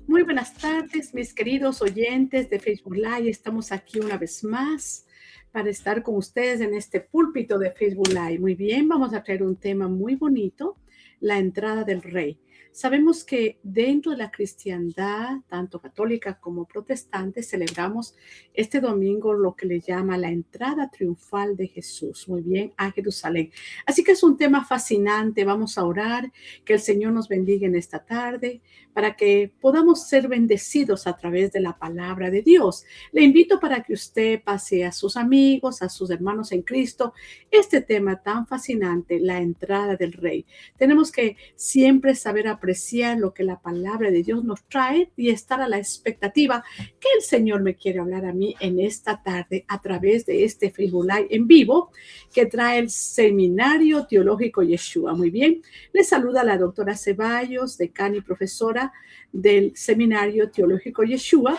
Muy buenas tardes, mis queridos oyentes de Facebook Live. Estamos aquí una vez más para estar con ustedes en este púlpito de Facebook Live. Muy bien, vamos a traer un tema muy bonito, la entrada del Rey. Sabemos que dentro de la cristiandad, tanto católica como protestante, celebramos este domingo lo que le llama la entrada triunfal de Jesús, muy bien, a Jerusalén. Así que es un tema fascinante. Vamos a orar, que el Señor nos bendiga en esta tarde, para que podamos ser bendecidos a través de la palabra de Dios. Le invito para que usted pase a sus amigos, a sus hermanos en Cristo, este tema tan fascinante, la entrada del Rey. Tenemos que siempre saber apreciar lo que la palabra de Dios nos trae y estar a la expectativa que el Señor me quiere hablar a mí en esta tarde a través de este Facebook Live en vivo que trae el Seminario Teológico Yeshua. Muy bien, les saluda la doctora Ceballos, decana y profesora del Seminario Teológico Yeshua.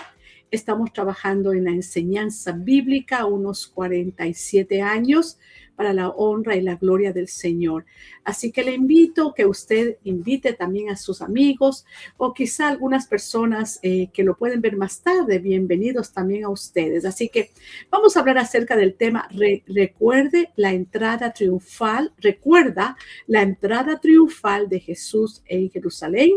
Estamos trabajando en la enseñanza bíblica unos 47 años para la honra y la gloria del Señor. Así que le invito que usted invite también a sus amigos o quizá algunas personas que lo pueden ver más tarde. Bienvenidos también a ustedes. Así que vamos a hablar acerca del tema recuerda la entrada triunfal de Jesús en Jerusalén.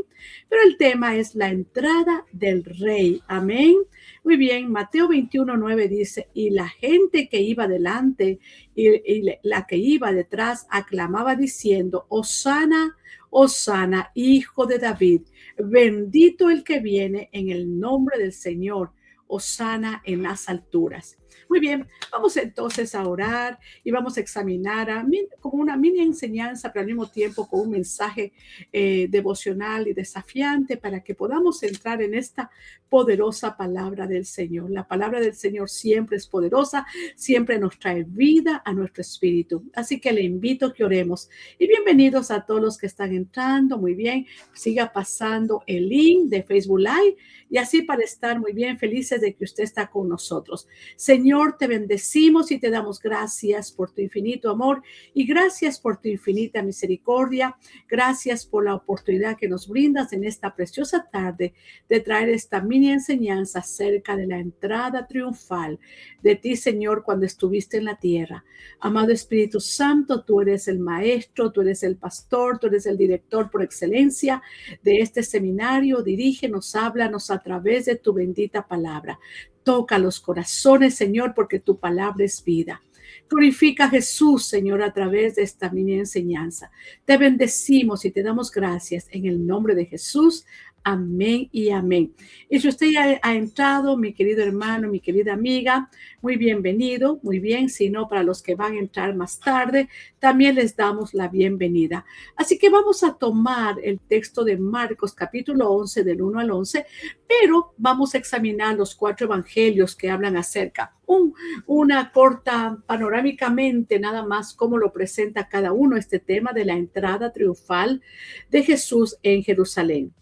Pero el tema es la entrada del Rey. Amén. Muy bien, Mateo 21:9 dice, y la gente que iba delante y la que iba detrás aclamaba diciendo, Hosana, Hosana, hijo de David, bendito el que viene en el nombre del Señor, Hosana en las alturas. Muy bien, vamos entonces a orar y vamos a examinar como una mini enseñanza, pero al mismo tiempo con un mensaje devocional y desafiante para que podamos entrar en esta poderosa palabra del Señor. La palabra del Señor siempre es poderosa, siempre nos trae vida a nuestro espíritu. Así que le invito a que oremos. Y bienvenidos a todos los que están entrando. Muy bien, siga pasando el link de Facebook Live y así para estar muy bien felices de que usted está con nosotros. Señor, te bendecimos y te damos gracias por tu infinito amor y gracias por tu infinita misericordia. Gracias por la oportunidad que nos brindas en esta preciosa tarde de traer esta mini enseñanza acerca de la entrada triunfal de ti, Señor, cuando estuviste en la tierra. Amado Espíritu Santo, tú eres el maestro, tú eres el pastor, tú eres el director por excelencia de este seminario. Dirígenos, háblanos a través de tu bendita palabra. Toca los corazones, Señor, porque tu palabra es vida. Glorifica a Jesús, Señor, a través de esta mini enseñanza. Te bendecimos y te damos gracias en el nombre de Jesús. Amén y amén. Y si usted ya ha entrado, mi querido hermano, mi querida amiga, muy bienvenido, muy bien. Si no, para los que van a entrar más tarde, también les damos la bienvenida. Así que vamos a tomar el texto de Marcos, capítulo 11, del 1 al 11, pero vamos a examinar los 4 evangelios que hablan acerca una corta panorámicamente nada más cómo lo presenta cada uno este tema de la entrada triunfal de Jesús en Jerusalén.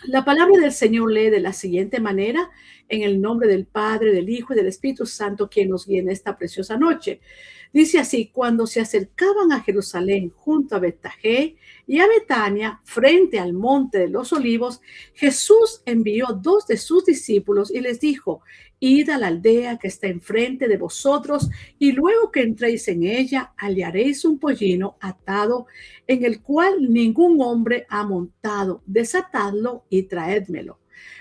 La palabra del Señor lee de la siguiente manera, en el nombre del Padre, del Hijo y del Espíritu Santo, quien nos guíe en esta preciosa noche. Dice así, cuando se acercaban a Jerusalén junto a Betfagé y a Betania, frente al monte de los olivos, Jesús envió 2 de sus discípulos y les dijo, id a la aldea que está enfrente de vosotros y luego que entréis en ella, hallaréis un pollino atado en el cual ningún hombre ha montado. Desatadlo y traédmelo.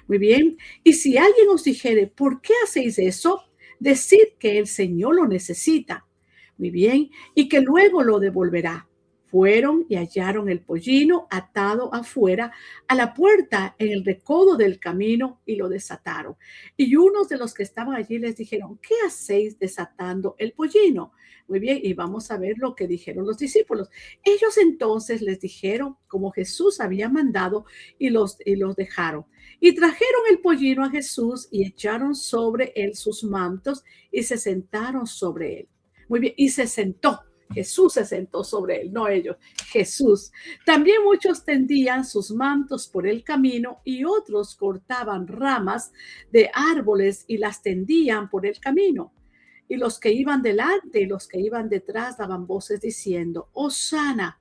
Muy bien. Y si alguien os dijere, ¿por qué hacéis eso? Decid que el Señor lo necesita. Muy bien. Y que luego lo devolverá. Fueron y hallaron el pollino atado afuera a la puerta en el recodo del camino y lo desataron. Y unos de los que estaban allí les dijeron, ¿qué hacéis desatando el pollino? Muy bien, y vamos a ver lo que dijeron los discípulos. Ellos entonces les dijeron como Jesús había mandado y los dejaron. Y trajeron el pollino a Jesús y echaron sobre él sus mantos y se sentaron sobre él. Muy bien, y se sentó. Jesús se sentó sobre él, no ellos, Jesús. También muchos tendían sus mantos por el camino y otros cortaban ramas de árboles y las tendían por el camino. Y los que iban delante y los que iban detrás daban voces diciendo, Hosana,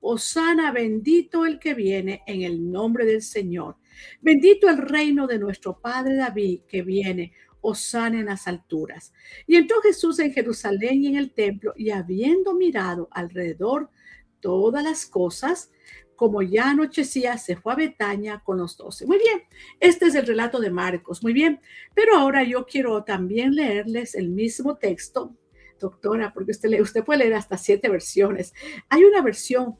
Hosana, bendito el que viene en el nombre del Señor. Bendito el reino de nuestro Padre David que viene. Hosana en las alturas. Y entró Jesús en Jerusalén y en el templo, y habiendo mirado alrededor todas las cosas, como ya anochecía, se fue a Betania con los 12. Muy bien, este es el relato de Marcos. Muy bien, pero ahora yo quiero también leerles el mismo texto, doctora, porque usted puede leer hasta 7 versiones. Hay una versión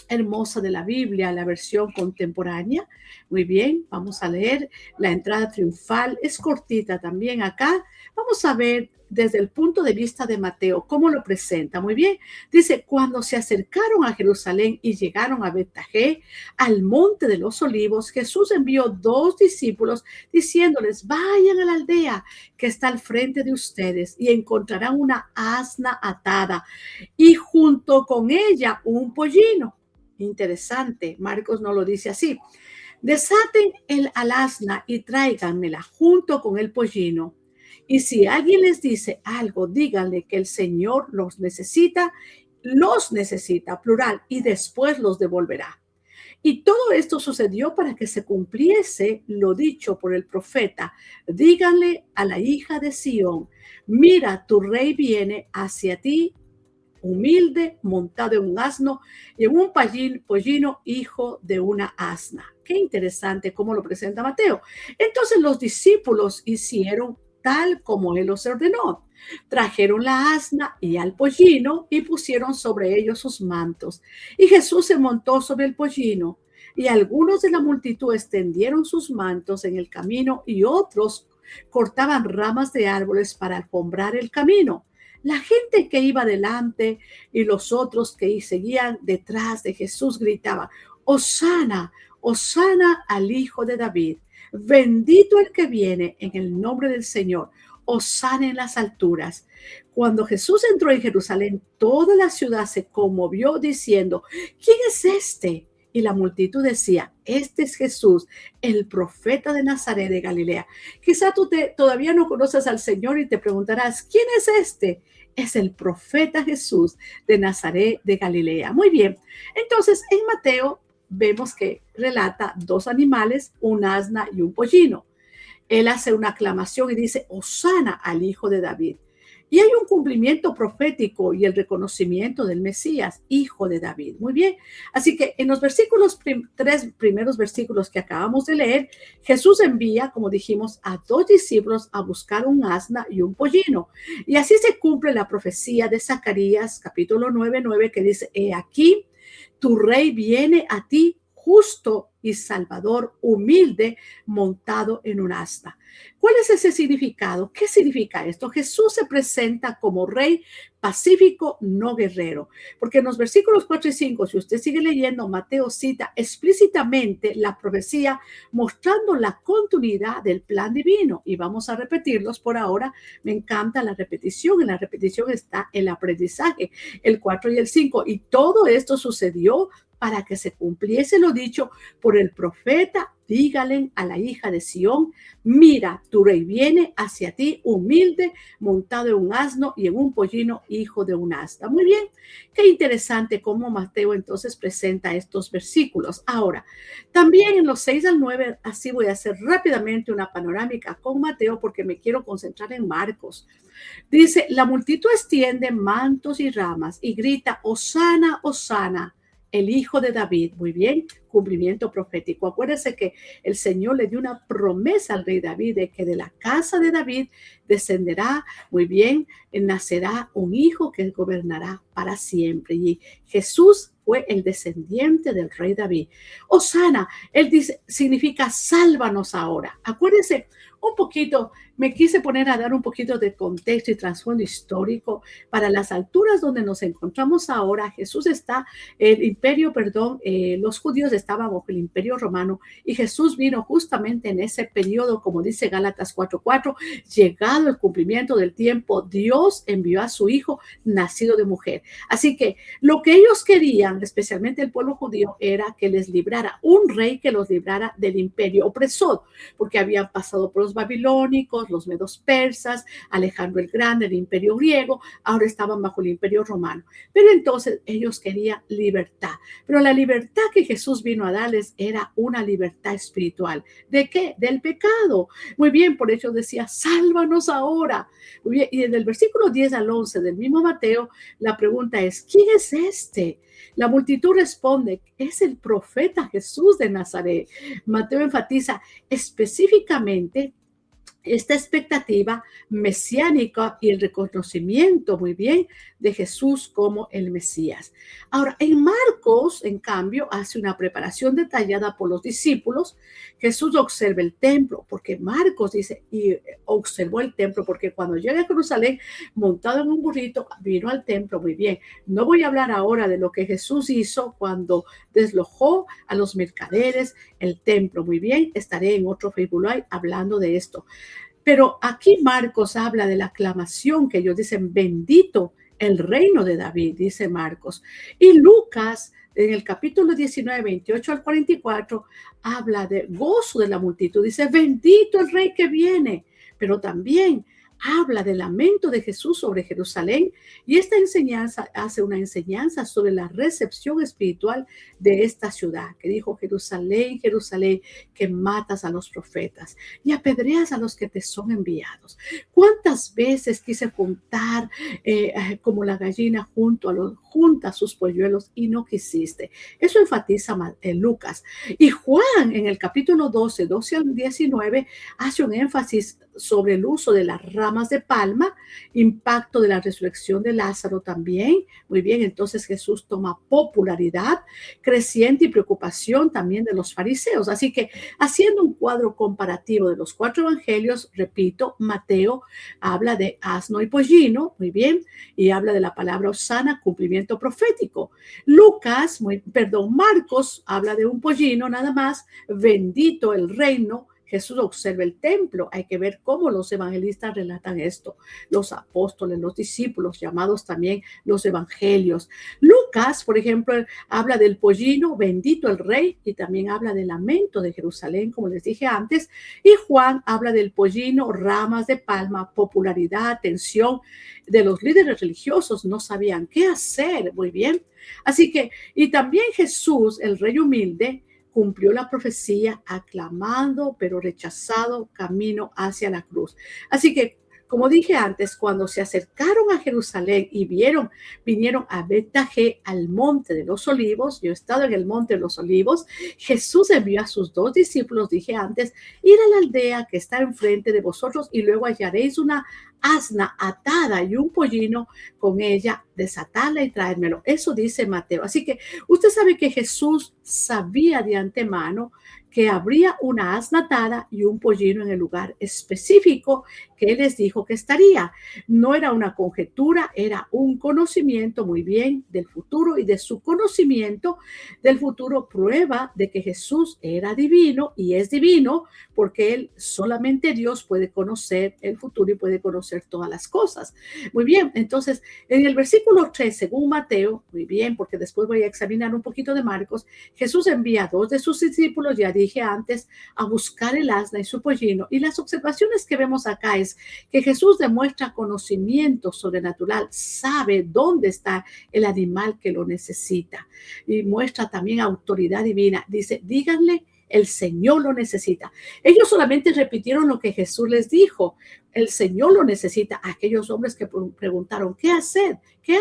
hermosa de la Biblia, la versión contemporánea. Muy bien, vamos a leer la entrada triunfal. Es cortita también acá. Vamos a ver desde el punto de vista de Mateo cómo lo presenta. Muy bien, dice: cuando se acercaron a Jerusalén y llegaron a Betfagé, al monte de los olivos, Jesús envió 2 discípulos diciéndoles: vayan a la aldea que está al frente de ustedes y encontrarán una asna atada y junto con ella un pollino. Interesante, Marcos no lo dice así. Desaten al asna y tráiganmela junto con el pollino. Y si alguien les dice algo, díganle que el Señor los necesita, plural, y después los devolverá. Y todo esto sucedió para que se cumpliese lo dicho por el profeta: díganle a la hija de Sión, mira, tu rey viene hacia ti, humilde, montado en un asno y en un pollino, hijo de una asna. Qué interesante cómo lo presenta Mateo. Entonces los discípulos hicieron tal como él los ordenó. Trajeron la asna y al pollino y pusieron sobre ellos sus mantos. Y Jesús se montó sobre el pollino. Y algunos de la multitud extendieron sus mantos en el camino y otros cortaban ramas de árboles para alfombrar el camino. La gente que iba delante y los otros que seguían detrás de Jesús gritaban: Hosana, Hosana al Hijo de David. Bendito el que viene en el nombre del Señor. Hosana en las alturas. Cuando Jesús entró en Jerusalén, toda la ciudad se conmovió diciendo: ¿quién es este? Y la multitud decía: este es Jesús, el profeta de Nazaret de Galilea. Quizá tú todavía no conoces al Señor y te preguntarás: ¿quién es este? Es el profeta Jesús de Nazaret de Galilea. Muy bien, entonces en Mateo vemos que relata 2 animales, un asna y un pollino. Él hace una aclamación y dice: Hosana al Hijo de David. Y hay un cumplimiento profético y el reconocimiento del Mesías, hijo de David. Muy bien. Así que en los versículos, 3 primeros versículos que acabamos de leer, Jesús envía, como dijimos, a 2 discípulos a buscar un asna y un pollino. Y así se cumple la profecía de Zacarías, capítulo 9:9, que dice: he aquí, tu rey viene a ti, justo y salvador, humilde, montado en un asna. ¿Cuál es ese significado? ¿Qué significa esto? Jesús se presenta como rey pacífico, no guerrero. Porque en los versículos 4 y 5, si usted sigue leyendo, Mateo cita explícitamente la profecía mostrando la continuidad del plan divino. Y vamos a repetirlos por ahora. Me encanta la repetición. En la repetición está el aprendizaje, el 4 y el 5. Y todo esto sucedió para que se cumpliese lo dicho por el profeta: dígale a la hija de Sión, mira, tu rey viene hacia ti, humilde, montado en un asno y en un pollino, hijo de un asna. Muy bien, qué interesante cómo Mateo entonces presenta estos versículos. Ahora, también en los 6 al 9, así voy a hacer rápidamente una panorámica con Mateo porque me quiero concentrar en Marcos. Dice: la multitud extiende mantos y ramas y grita: Hosana, Hosana, el hijo de David. Muy bien, cumplimiento profético. Acuérdense que el Señor le dio una promesa al rey David de que de la casa de David descenderá, muy bien, nacerá un hijo que gobernará para siempre. Y Jesús fue el descendiente del rey David. Hosana, él dice, significa sálvanos ahora. Acuérdense un poquito, me quise poner a dar un poquito de contexto y trasfondo histórico para las alturas donde nos encontramos ahora. Jesús está, los judíos estaban bajo el imperio romano y Jesús vino justamente en ese periodo, como dice Gálatas 4:4, llegado el cumplimiento del tiempo, Dios envió a su hijo nacido de mujer. Así que lo que ellos querían, especialmente el pueblo judío, era que les librara un rey que los librara del imperio opresor, porque habían pasado por los los babilónicos, los medos persas, Alejandro el Grande, el imperio griego, ahora estaban bajo el imperio romano. Pero entonces ellos querían libertad. Pero la libertad que Jesús vino a darles era una libertad espiritual. ¿De qué? Del pecado. Muy bien, por eso decía, sálvanos ahora. Muy bien, y desde el versículo 10 al 11 del mismo Mateo, la pregunta es, ¿quién es este? La multitud responde, es el profeta Jesús de Nazaret. Mateo enfatiza específicamente esta expectativa mesiánica y el reconocimiento muy bien de Jesús como el Mesías. Ahora, en Marcos, en cambio, hace una preparación detallada por los discípulos. Jesús observa el templo, porque Marcos dice, y observó el templo, porque cuando llega a Jerusalén, montado en un burrito, vino al templo. Muy bien, no voy a hablar ahora de lo que Jesús hizo cuando deslojó a los mercaderes el templo. Muy bien, estaré en otro Facebook Live hablando de esto. Pero aquí Marcos habla de la aclamación que ellos dicen, bendito el reino de David, dice Marcos. Y Lucas, en el capítulo 19, 28 al 44, habla de gozo de la multitud. Dice, bendito el rey que viene. Pero también habla del lamento de Jesús sobre Jerusalén, y esta enseñanza hace una enseñanza sobre la recepción espiritual de esta ciudad, que dijo, Jerusalén, Jerusalén, que matas a los profetas y apedreas a los que te son enviados. ¿Cuántas veces quise juntar como la gallina junta sus polluelos y no quisiste? Eso enfatiza Lucas. Y Juan en el capítulo 12, 12 al 19 hace un énfasis sobre el uso de las ramas de palma, impacto de la resurrección de Lázaro también. Muy bien, entonces Jesús toma popularidad creciente y preocupación también de los fariseos. Así que haciendo un cuadro comparativo de los 4 evangelios, repito, Mateo habla de asno y pollino, muy bien, y habla de la palabra osana, cumplimiento profético. Marcos habla de un pollino nada más, bendito el reino. Jesús observa el templo. Hay que ver cómo los evangelistas relatan esto. Los apóstoles, los discípulos, llamados también los evangelios. Lucas, por ejemplo, habla del pollino, bendito el rey, y también habla del lamento de Jerusalén, como les dije antes. Y Juan habla del pollino, ramas de palma, popularidad, tensión de los líderes religiosos. No sabían qué hacer. Muy bien. Así que, y también Jesús, el rey humilde, cumplió la profecía aclamando, pero rechazado, camino hacia la cruz. Así que, como dije antes, cuando se acercaron a Jerusalén y vinieron a Betfagé, al monte de los olivos, yo he estado en el monte de los olivos, Jesús envió a sus 2 discípulos, dije antes, ir a la aldea que está enfrente de vosotros y luego hallaréis una asna atada y un pollino con ella, desatarla y traérmelo. Eso dice Mateo. Así que usted sabe que Jesús sabía de antemano que habría una asna atada y un pollino en el lugar específico que él les dijo que estaría. No era una conjetura, era un conocimiento muy bien del futuro, y de su conocimiento del futuro prueba de que Jesús era divino y es divino, porque él, solamente Dios, puede conocer el futuro y puede conocer todas las cosas. Muy bien, entonces en el versículo 3, según Mateo, muy bien, porque después voy a examinar un poquito de Marcos, Jesús envía a 2 de sus discípulos, ya dije antes, a buscar el asna y su pollino. Y las observaciones que vemos acá es que Jesús demuestra conocimiento sobrenatural, sabe dónde está el animal que lo necesita, y muestra también autoridad divina. Dice, díganle, el Señor lo necesita. Ellos solamente repitieron lo que Jesús les dijo. El Señor lo necesita. Aquellos hombres que preguntaron, ¿qué hacer? ¿Qué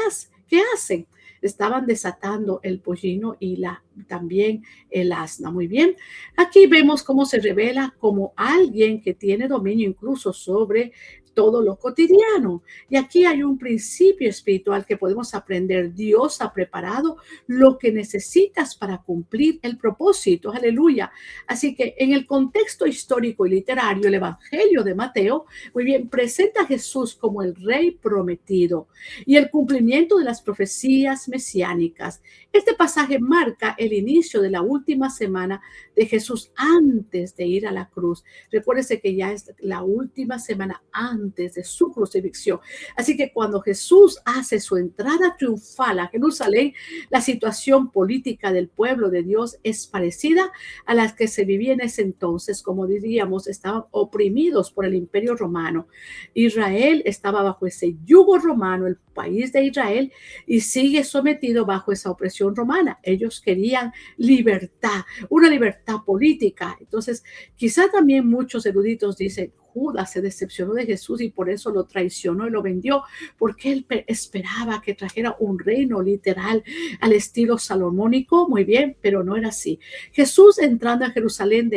hacen? Estaban desatando el pollino y también el asna. Muy bien. Aquí vemos cómo se revela como alguien que tiene dominio incluso sobre todo lo cotidiano. Y aquí hay un principio espiritual que podemos aprender. Dios ha preparado lo que necesitas para cumplir el propósito. Aleluya. Así que en el contexto histórico y literario, el Evangelio de Mateo, muy bien, presenta a Jesús como el Rey prometido y el cumplimiento de las profecías mesiánicas. Este pasaje marca el inicio de la última semana de Jesús antes de ir a la cruz. Recuérdese que ya es la última semana antes antes de su crucifixión. Así que cuando Jesús hace su entrada triunfal a Jerusalén, la situación política del pueblo de Dios es parecida a las que se vivía en ese entonces. Como diríamos, estaban oprimidos por el imperio romano. Israel estaba bajo ese yugo romano, el país de Israel, y sigue sometido bajo esa opresión romana. Ellos querían libertad, una libertad política. Entonces, quizá también muchos eruditos dicen, Judas se decepcionó de Jesús y por eso lo traicionó y lo vendió, porque él esperaba que trajera un reino literal al estilo salomónico. Muy bien, pero no era así. Jesús entrando a Jerusalén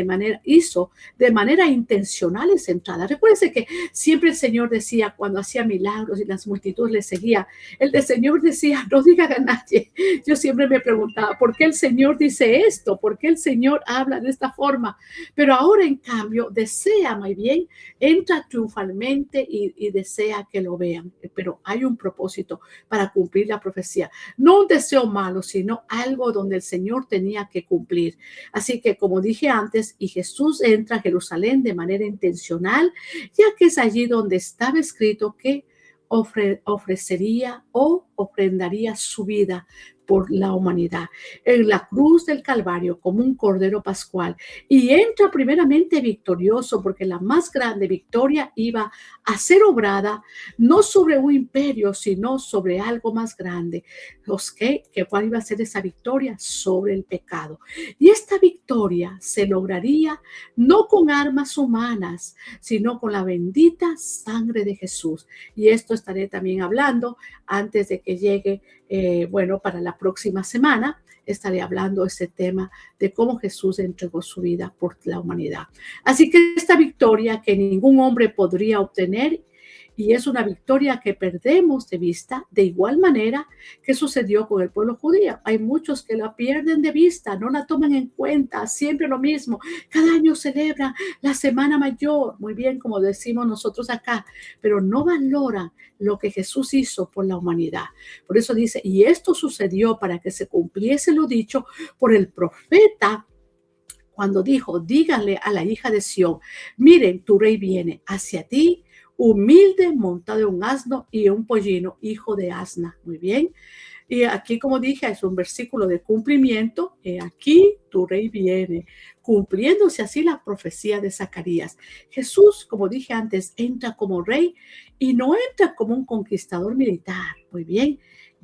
hizo de manera intencional esa entrada. Recuérdense que siempre el Señor decía, cuando hacía milagros y las multitudes le seguían, el Señor decía, no digan a nadie. Yo siempre me preguntaba, ¿por qué el Señor dice esto? ¿Por qué el Señor habla de esta forma? Pero ahora, en cambio, desea muy bien, entra triunfalmente y desea que lo vean. Pero hay un propósito para cumplir la profecía. No un deseo malo, sino algo donde el Señor tenía que cumplir. Así que, como dije antes, y Jesús entra a Jerusalén de manera intencional, ya que es allí donde estaba escrito que ofrecería o ofrendaría su vida por la humanidad en la cruz del Calvario como un cordero pascual, y entra primeramente victorioso, porque la más grande victoria iba a ser obrada no sobre un imperio, sino sobre algo más grande. ¿Que cuál iba a ser esa victoria? Sobre el pecado. Y esta victoria se lograría no con armas humanas, sino con la bendita sangre de Jesús. Y esto estaré también hablando antes de que llegue, para la próxima semana estaré hablando ese tema de cómo Jesús entregó su vida por la humanidad. Así que esta victoria que ningún hombre podría obtener, y es una victoria que perdemos de vista, de igual manera que sucedió con el pueblo judío. Hay muchos que la pierden de vista, no la toman en cuenta, siempre lo mismo. Cada año celebran la Semana Mayor, muy bien, como decimos nosotros acá, pero no valoran lo que Jesús hizo por la humanidad. Por eso dice, y esto sucedió para que se cumpliese lo dicho por el profeta, cuando dijo, díganle a la hija de Sión, miren, tu rey viene hacia ti, humilde, montado en un asno y un pollino, hijo de asna. Muy bien. Y aquí, como dije, es un versículo de cumplimiento. Aquí tu rey viene, cumpliéndose así la profecía de Zacarías. Jesús, como dije antes, entra como rey y no entra como un conquistador militar. Muy bien.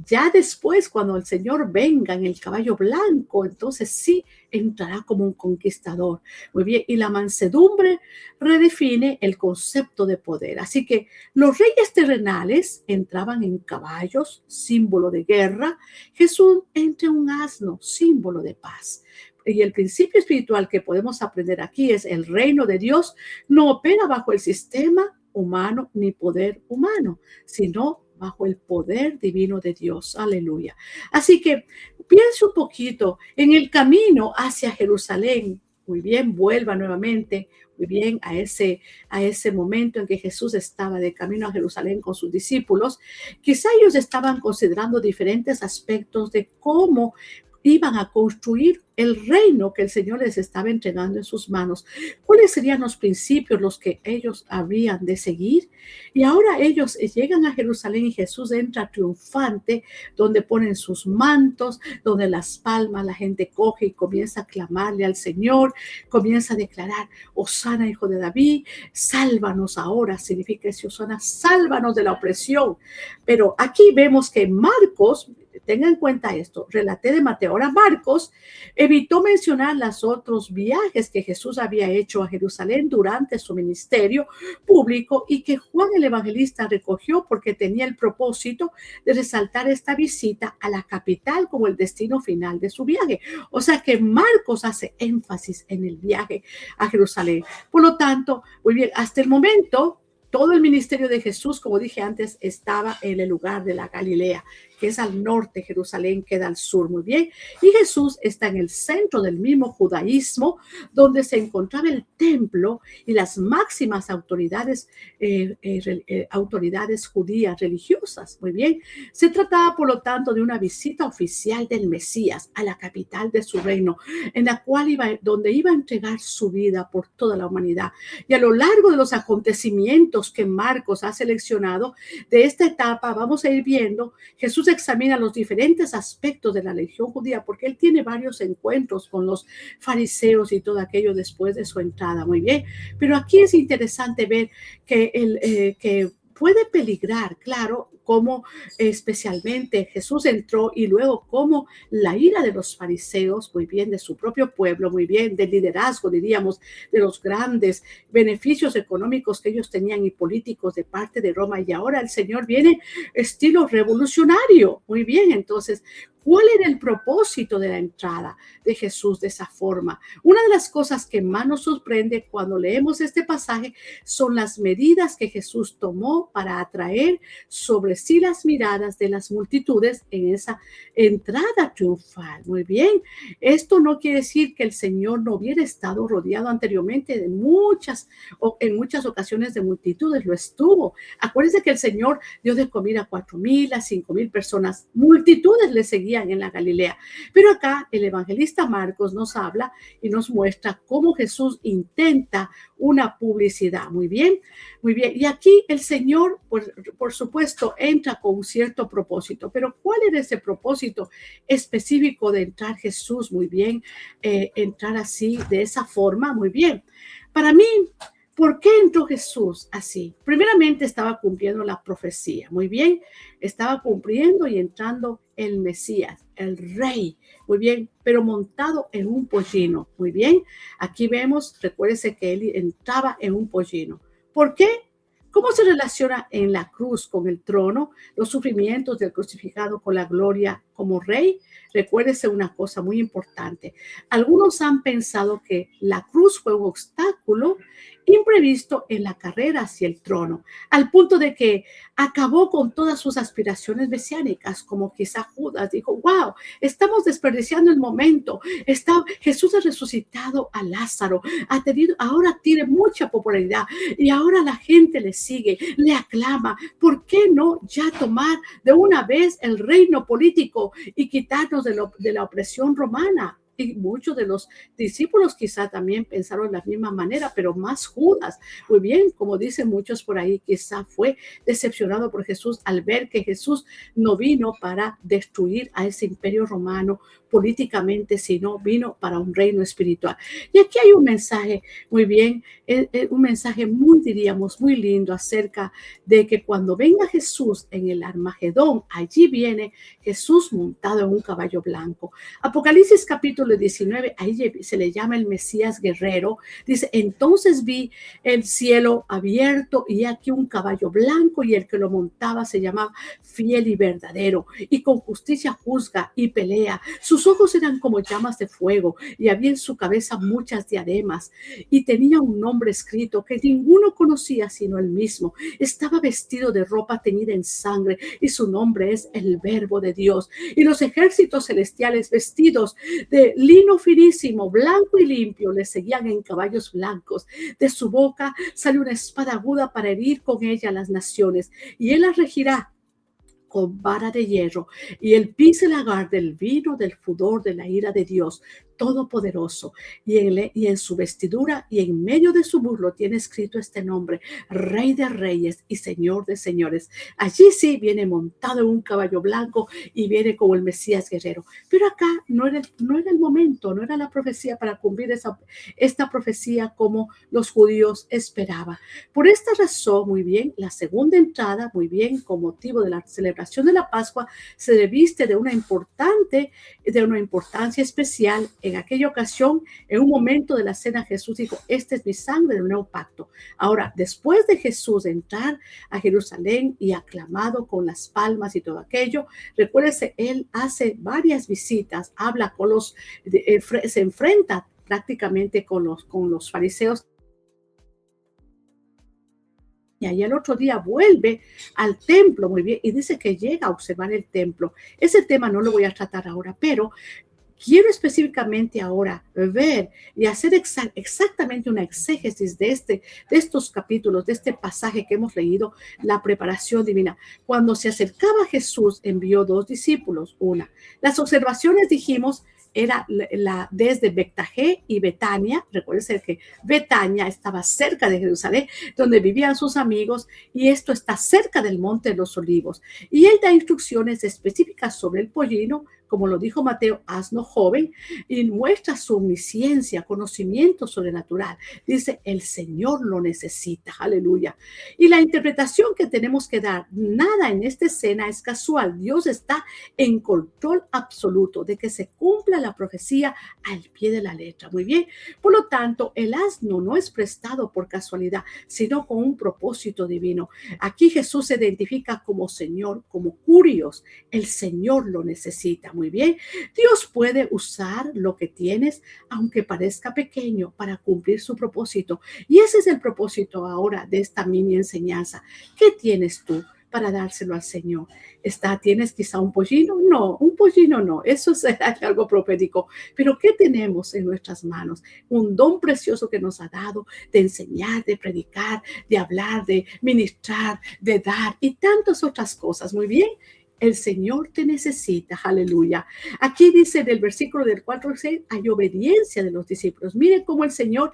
Ya después, cuando el Señor venga en el caballo blanco, entonces sí entrará como un conquistador. Muy bien, y la mansedumbre redefine el concepto de poder. Así que los reyes terrenales entraban en caballos, símbolo de guerra. Jesús entra en un asno, símbolo de paz. Y el principio espiritual que podemos aprender aquí es: el reino de Dios no opera bajo el sistema humano ni poder humano, sino bajo el poder divino de Dios. Aleluya. Así que piense un poquito en el camino hacia Jerusalén. Muy bien, vuelva nuevamente, muy bien, a ese momento en que Jesús estaba de camino a Jerusalén con sus discípulos. Quizá ellos estaban considerando diferentes aspectos de cómo iban a construir el reino que el Señor les estaba entregando en sus manos. ¿Cuáles serían los principios los que ellos habrían de seguir? Y ahora ellos llegan a Jerusalén y Jesús entra triunfante, donde ponen sus mantos, donde las palmas la gente coge y comienza a clamarle al Señor, comienza a declarar: Hosana, hijo de David, sálvanos ahora. Significa ese Hosana, sálvanos de la opresión. Pero aquí vemos que Marcos, tengan en cuenta esto, relaté de Mateo. Ahora Marcos evitó mencionar los otros viajes que Jesús había hecho a Jerusalén durante su ministerio público y que Juan el Evangelista recogió porque tenía el propósito de resaltar esta visita a la capital como el destino final de su viaje. O sea que Marcos hace énfasis en el viaje a Jerusalén. Por lo tanto, muy bien, hasta el momento todo el ministerio de Jesús, como dije antes, estaba en el lugar de la Galilea, que es al norte, Jerusalén queda al sur, muy bien. Y Jesús está en el centro del mismo judaísmo, donde se encontraba el templo y las máximas autoridades judías religiosas, muy bien. Se trataba, por lo tanto, de una visita oficial del Mesías a la capital de su reino, en la cual donde iba a entregar su vida por toda la humanidad. Y a lo largo de los acontecimientos que Marcos ha seleccionado de esta etapa, vamos a ir viendo, Jesús examina los diferentes aspectos de la religión judía, porque él tiene varios encuentros con los fariseos y todo aquello después de su entrada. Muy bien, pero aquí es interesante ver que puede peligrar, claro, cómo especialmente Jesús entró y luego cómo la ira de los fariseos, muy bien, de su propio pueblo, muy bien, del liderazgo, diríamos, de los grandes beneficios económicos que ellos tenían y políticos de parte de Roma. Y ahora el Señor viene estilo revolucionario, muy bien. Entonces, ¿cuál era el propósito de la entrada de Jesús de esa forma? Una de las cosas que más nos sorprende cuando leemos este pasaje son las medidas que Jesús tomó para atraer sobre sí las miradas de las multitudes en esa entrada triunfal. Muy bien, esto no quiere decir que el Señor no hubiera estado rodeado anteriormente en muchas ocasiones de multitudes, lo estuvo. Acuérdense que el Señor dio de comer a 4,000, a 5,000 personas, multitudes le seguían en la Galilea. Pero acá el evangelista Marcos nos habla y nos muestra cómo Jesús intenta una publicidad. Muy bien, muy bien. Y aquí el Señor, por supuesto, entra con un cierto propósito. Pero ¿cuál era ese propósito específico de entrar Jesús? Muy bien, entrar así, de esa forma. Muy bien. Para mí, ¿por qué entró Jesús así? Primeramente estaba cumpliendo la profecía, muy bien, estaba cumpliendo y entrando el Mesías, el Rey, muy bien, pero montado en un pollino, muy bien. Aquí vemos, recuérdese que él entraba en un pollino. ¿Por qué? ¿Cómo se relaciona en la cruz con el trono, los sufrimientos del crucificado con la gloria como rey? Recuérdese una cosa muy importante. Algunos han pensado que la cruz fue un obstáculo imprevisto en la carrera hacia el trono, al punto de que acabó con todas sus aspiraciones mesiánicas, como quizá Judas dijo, wow, estamos desperdiciando el momento. Jesús ha resucitado a Lázaro, ahora tiene mucha popularidad y ahora la gente le sigue, le aclama. ¿Por qué no ya tomar de una vez el reino político y quitarnos de la opresión romana? Y muchos de los discípulos quizá también pensaron de la misma manera, pero más Judas. Muy bien, como dicen muchos por ahí, quizá fue decepcionado por Jesús al ver que Jesús no vino para destruir a ese imperio romano políticamente, sino vino para un reino espiritual. Y aquí hay un mensaje, muy bien, un mensaje muy, diríamos, muy lindo acerca de que cuando venga Jesús en el Armagedón, allí viene Jesús montado en un caballo blanco. Apocalipsis capítulo 19, ahí se le llama el Mesías guerrero. Dice, entonces vi el cielo abierto y aquí un caballo blanco y el que lo montaba se llamaba fiel y verdadero y con justicia juzga y pelea. Sus ojos eran como llamas de fuego y había en su cabeza muchas diademas y tenía un nombre escrito que ninguno conocía sino él mismo. Estaba vestido de ropa teñida en sangre y su nombre es el Verbo de Dios. Y los ejércitos celestiales vestidos de lino finísimo, blanco y limpio, le seguían en caballos blancos. De su boca sale una espada aguda para herir con ella a las naciones y él las regirá con vara de hierro, y el pisa el lagar del vino del furor de la ira de Dios Todopoderoso. Y en su vestidura y en medio de su burlo tiene escrito este nombre: Rey de Reyes y Señor de Señores. Allí sí viene montado en un caballo blanco y viene como el Mesías guerrero. Pero acá no era el momento, no era la profecía para cumplir esta profecía como los judíos esperaban. Por esta razón, muy bien, la segunda entrada, muy bien, con motivo de la celebración de la Pascua, se reviste de una importancia especial. En aquella ocasión, en un momento de la cena, Jesús dijo, esta es mi sangre del nuevo pacto. Ahora, después de Jesús entrar a Jerusalén y aclamado con las palmas y todo aquello, recuérdese, él hace varias visitas, habla con se enfrenta prácticamente con los fariseos y al otro día vuelve al templo, muy bien, y dice que llega a observar el templo. Ese tema no lo voy a tratar ahora, pero quiero específicamente ahora ver y hacer exactamente una exégesis de estos capítulos, de este pasaje que hemos leído, la preparación divina. Cuando se acercaba Jesús, envió dos discípulos. Una, las observaciones dijimos era desde Betfagé y Betania. Recuerden que Betania estaba cerca de Jerusalén, donde vivían sus amigos, y esto está cerca del Monte de los Olivos. Y él da instrucciones específicas sobre el pollino, como lo dijo Mateo, asno joven, y muestra su omnisciencia, conocimiento sobrenatural. Dice, el Señor lo necesita, aleluya. Y la interpretación que tenemos que dar, nada en esta escena es casual. Dios está en control absoluto de que se cumpla la profecía al pie de la letra. Muy bien. Por lo tanto, el asno no es prestado por casualidad, sino con un propósito divino. Aquí Jesús se identifica como Señor, como Curios. El Señor lo necesita. Muy bien. Dios puede usar lo que tienes, aunque parezca pequeño, para cumplir su propósito. Y ese es el propósito ahora de esta mini enseñanza. ¿Qué tienes tú para dárselo al Señor? ¿Tienes quizá un pollino? No, un pollino no. Eso es algo profético. Pero ¿qué tenemos en nuestras manos? Un don precioso que nos ha dado de enseñar, de predicar, de hablar, de ministrar, de dar y tantas otras cosas. Muy bien. El Señor te necesita, aleluya. Aquí dice en el versículo del 4 al 6, hay obediencia de los discípulos. Miren cómo el Señor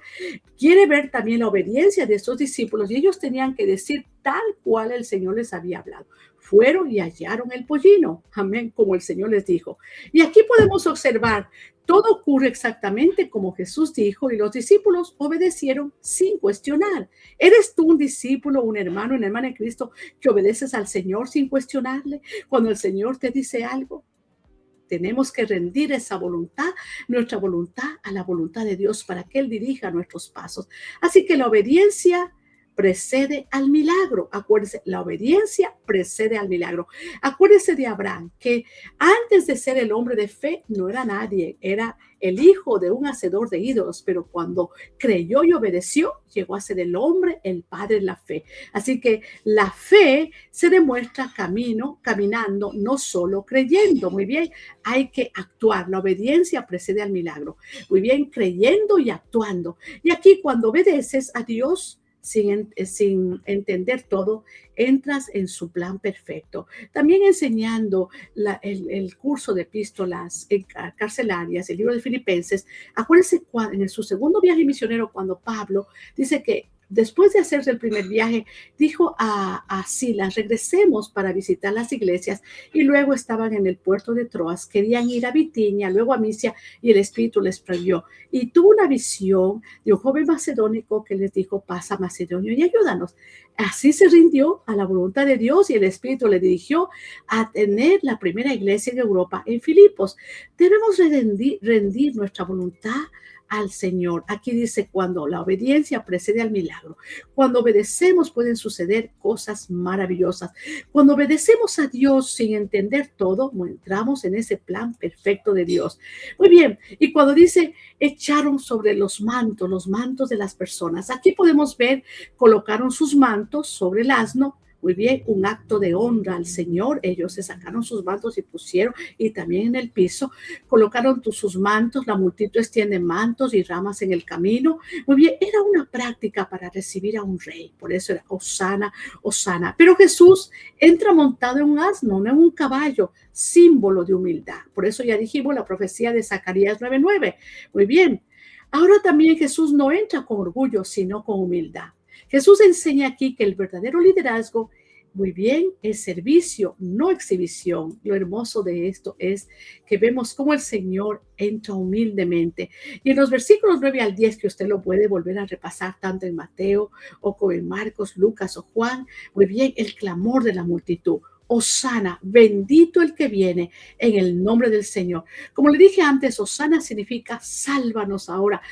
quiere ver también la obediencia de estos discípulos, y ellos tenían que decir tal cual el Señor les había hablado. Fueron y hallaron el pollino, amén, como el Señor les dijo. Y aquí podemos observar, todo ocurre exactamente como Jesús dijo, y los discípulos obedecieron sin cuestionar. ¿Eres tú un discípulo, un hermano, una hermana de Cristo que obedeces al Señor sin cuestionarle? Cuando el Señor te dice algo, tenemos que rendir esa voluntad, nuestra voluntad, a la voluntad de Dios para que Él dirija nuestros pasos. Así que la obediencia precede al milagro. Acuérdense, la obediencia precede al milagro. Acuérdense de Abraham, que antes de ser el hombre de fe no era nadie, era el hijo de un hacedor de ídolos, pero cuando creyó y obedeció, llegó a ser el hombre, el padre de la fe. Así que la fe se demuestra caminando, no solo creyendo. Muy bien, hay que actuar. La obediencia precede al milagro. Muy bien, creyendo y actuando. Y aquí cuando obedeces a Dios, sin entender todo, entras en su plan perfecto. También enseñando el curso de epístolas carcelarias, el libro de Filipenses. Acuérdense en su segundo viaje misionero, cuando Pablo dice que después de hacerse el primer viaje, dijo a Silas, regresemos para visitar las iglesias, y luego estaban en el puerto de Troas, querían ir a Bitinia, luego a Misia, y el Espíritu les prohibió. Y tuvo una visión de un joven macedónico que les dijo, pasa Macedonio y ayúdanos. Así se rindió a la voluntad de Dios, y el Espíritu le dirigió a tener la primera iglesia en Europa, en Filipos. Debemos rendir nuestra voluntad al Señor. Aquí dice, cuando la obediencia precede al milagro, cuando obedecemos pueden suceder cosas maravillosas. Cuando obedecemos a Dios sin entender todo, entramos en ese plan perfecto de Dios. Muy bien, y cuando dice, echaron sobre los mantos de las personas, aquí podemos ver, colocaron sus mantos sobre el asno. Muy bien, un acto de honra al Señor. Ellos se sacaron sus mantos y pusieron, y también en el piso colocaron sus mantos. La multitud extiende mantos y ramas en el camino. Muy bien, era una práctica para recibir a un rey. Por eso era Hosana, Hosana. Pero Jesús entra montado en un asno, no en un caballo, símbolo de humildad. Por eso ya dijimos la profecía de Zacarías 9:9. Muy bien, ahora también Jesús no entra con orgullo, sino con humildad. Jesús enseña aquí que el verdadero liderazgo, muy bien, es servicio, no exhibición. Lo hermoso de esto es que vemos cómo el Señor entra humildemente. Y en los versículos 9 al 10, que usted lo puede volver a repasar tanto en Mateo o como en Marcos, Lucas o Juan, muy bien, el clamor de la multitud. Hosana, bendito el que viene en el nombre del Señor. Como le dije antes, Hosana significa sálvanos ahora.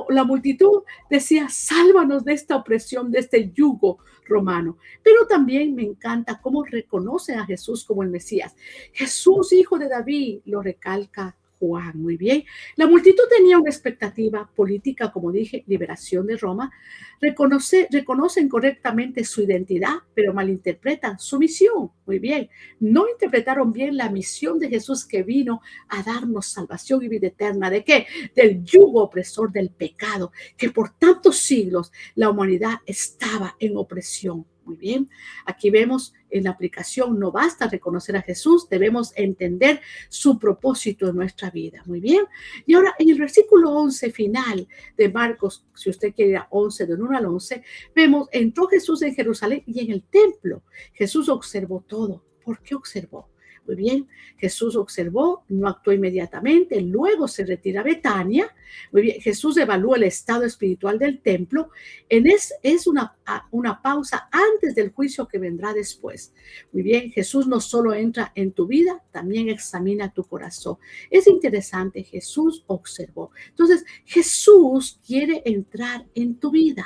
La multitud decía, sálvanos de esta opresión, de este yugo romano. Pero también me encanta cómo reconoce a Jesús como el Mesías. Jesús, hijo de David, lo recalca Juan. Muy bien. La multitud tenía una expectativa política, como dije, liberación de Roma. Reconocen correctamente su identidad, pero malinterpretan su misión. Muy bien. No interpretaron bien la misión de Jesús, que vino a darnos salvación y vida eterna. ¿De qué? Del yugo opresor del pecado, que por tantos siglos la humanidad estaba en opresión. Muy bien, aquí vemos en la aplicación, no basta reconocer a Jesús, debemos entender su propósito en nuestra vida. Muy bien, y ahora en el versículo 11 final de Marcos, si usted quiere ir a 11, del 1 al 11, vemos, entró Jesús en Jerusalén y en el templo. Jesús observó todo. ¿Por qué observó? Muy bien, Jesús observó, no actuó inmediatamente, luego se retira a Betania. Muy bien, Jesús evalúa el estado espiritual del templo. Es una pausa antes del juicio que vendrá después. Muy bien, Jesús no solo entra en tu vida, también examina tu corazón. Es interesante, Jesús observó. Entonces, Jesús quiere entrar en tu vida.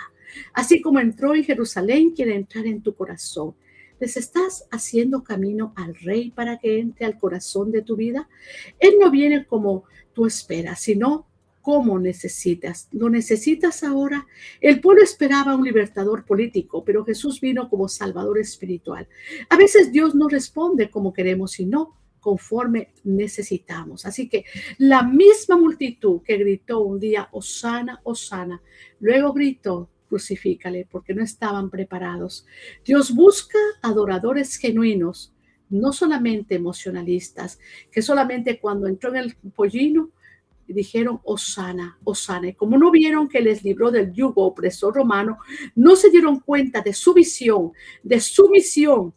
Así como entró en Jerusalén, quiere entrar en tu corazón. ¿Les estás haciendo camino al Rey para que entre al corazón de tu vida? Él no viene como tú esperas, sino como necesitas. ¿Lo necesitas ahora? El pueblo esperaba un libertador político, pero Jesús vino como salvador espiritual. A veces Dios no responde como queremos, sino conforme necesitamos. Así que la misma multitud que gritó un día, Hosana, Hosana, luego gritó, crucifícale, porque no estaban preparados. Dios busca adoradores genuinos, no solamente emocionalistas, que solamente cuando entró en el pollino dijeron Hosana, Hosana. Y como no vieron que les libró del yugo opresor romano, no se dieron cuenta de su visión, de su misión,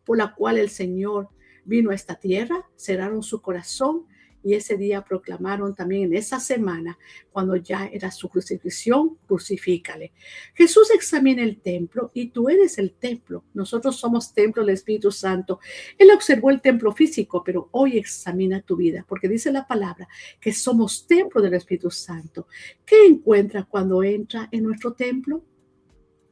por la cual el Señor vino a esta tierra, cerraron su corazón y ese día proclamaron también en esa semana, cuando ya era su crucifixión, crucifícale. Jesús examina el templo y tú eres el templo. Nosotros somos templo del Espíritu Santo. Él observó el templo físico, pero hoy examina tu vida, porque dice la palabra que somos templo del Espíritu Santo. ¿Qué encuentra cuando entra en nuestro templo?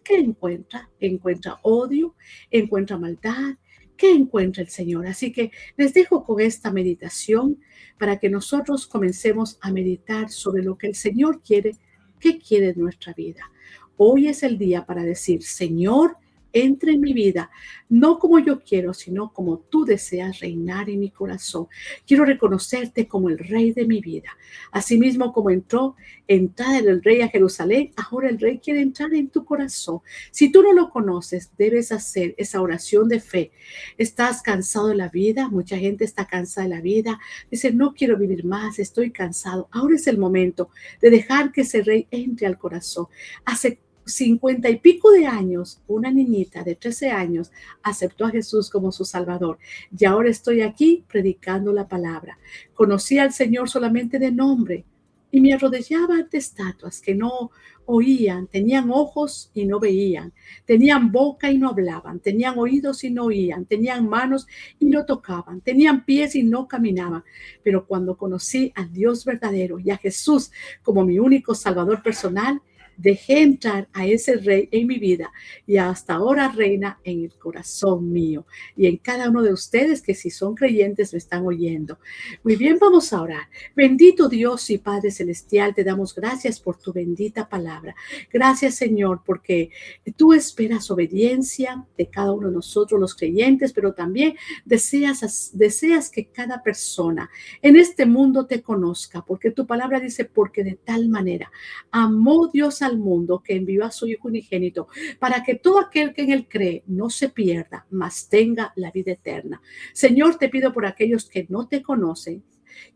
¿Qué encuentra? Encuentra odio, encuentra maldad. ¿Qué encuentra el Señor? Así que les dejo con esta meditación para que nosotros comencemos a meditar sobre lo que el Señor quiere, qué quiere de nuestra vida. Hoy es el día para decir, Señor, entra en mi vida, no como yo quiero, sino como tú deseas reinar en mi corazón. Quiero reconocerte como el Rey de mi vida. Asimismo, como entrada el Rey a Jerusalén, ahora el Rey quiere entrar en tu corazón. Si tú no lo conoces, debes hacer esa oración de fe. ¿Estás cansado de la vida? Mucha gente está cansada de la vida. Dice, no quiero vivir más, estoy cansado. Ahora es el momento de dejar que ese Rey entre al corazón. Hace 50 y pico de años, una niñita de 13 años aceptó a Jesús como su Salvador. Y ahora estoy aquí predicando la palabra. Conocí al Señor solamente de nombre y me arrodillaba ante estatuas que no oían, tenían ojos y no veían, tenían boca y no hablaban, tenían oídos y no oían, tenían manos y no tocaban, tenían pies y no caminaban. Pero cuando conocí al Dios verdadero y a Jesús como mi único Salvador personal, dejé entrar a ese Rey en mi vida y hasta ahora reina en el corazón mío y en cada uno de ustedes que si son creyentes me están oyendo. Muy bien, vamos a orar. Bendito Dios y Padre Celestial, te damos gracias por tu bendita palabra. Gracias, Señor, porque tú esperas obediencia de cada uno de nosotros los creyentes, pero también deseas que cada persona en este mundo te conozca, porque tu palabra dice, porque de tal manera amó Dios al mundo que envió a su Hijo unigénito para que todo aquel que en él cree no se pierda, mas tenga la vida eterna. Señor, te pido por aquellos que no te conocen,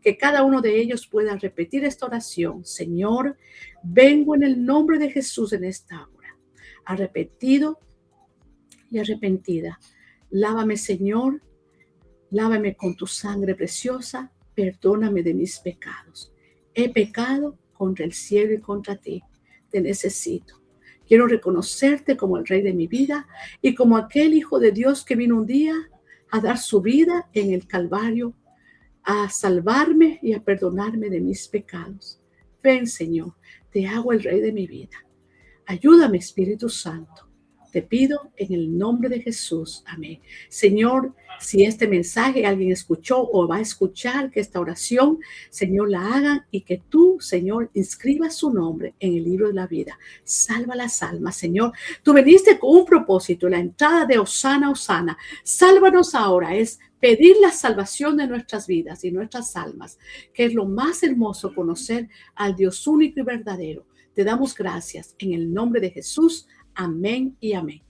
que cada uno de ellos pueda repetir esta oración. Señor, vengo en el nombre de Jesús en esta hora, arrepentido y arrepentida. Lávame, Señor, lávame con tu sangre preciosa, perdóname de mis pecados. He pecado contra el cielo y contra ti. Te necesito. Quiero reconocerte como el Rey de mi vida y como aquel Hijo de Dios que vino un día a dar su vida en el Calvario, a salvarme y a perdonarme de mis pecados. Ven, Señor, te hago el Rey de mi vida. Ayúdame, Espíritu Santo. Te pido en el nombre de Jesús. Amén. Señor, si este mensaje alguien escuchó o va a escuchar, que esta oración, Señor, la hagan y que tú, Señor, inscribas su nombre en el libro de la vida. Salva las almas, Señor. Tú veniste con un propósito, la entrada de Hosana, Hosana. Sálvanos ahora, es pedir la salvación de nuestras vidas y nuestras almas, que es lo más hermoso, conocer al Dios único y verdadero. Te damos gracias en el nombre de Jesús. Amén y amén.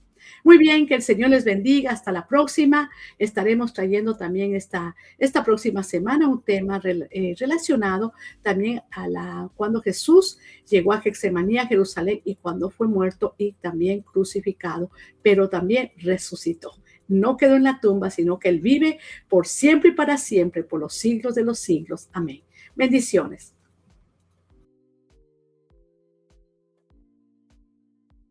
Muy bien, que el Señor les bendiga. Hasta la próxima. Estaremos trayendo también esta próxima semana un tema relacionado también a cuando Jesús llegó a Getsemaní, a Jerusalén, y cuando fue muerto y también crucificado, pero también resucitó. No quedó en la tumba, sino que Él vive por siempre y para siempre, por los siglos de los siglos. Amén. Bendiciones.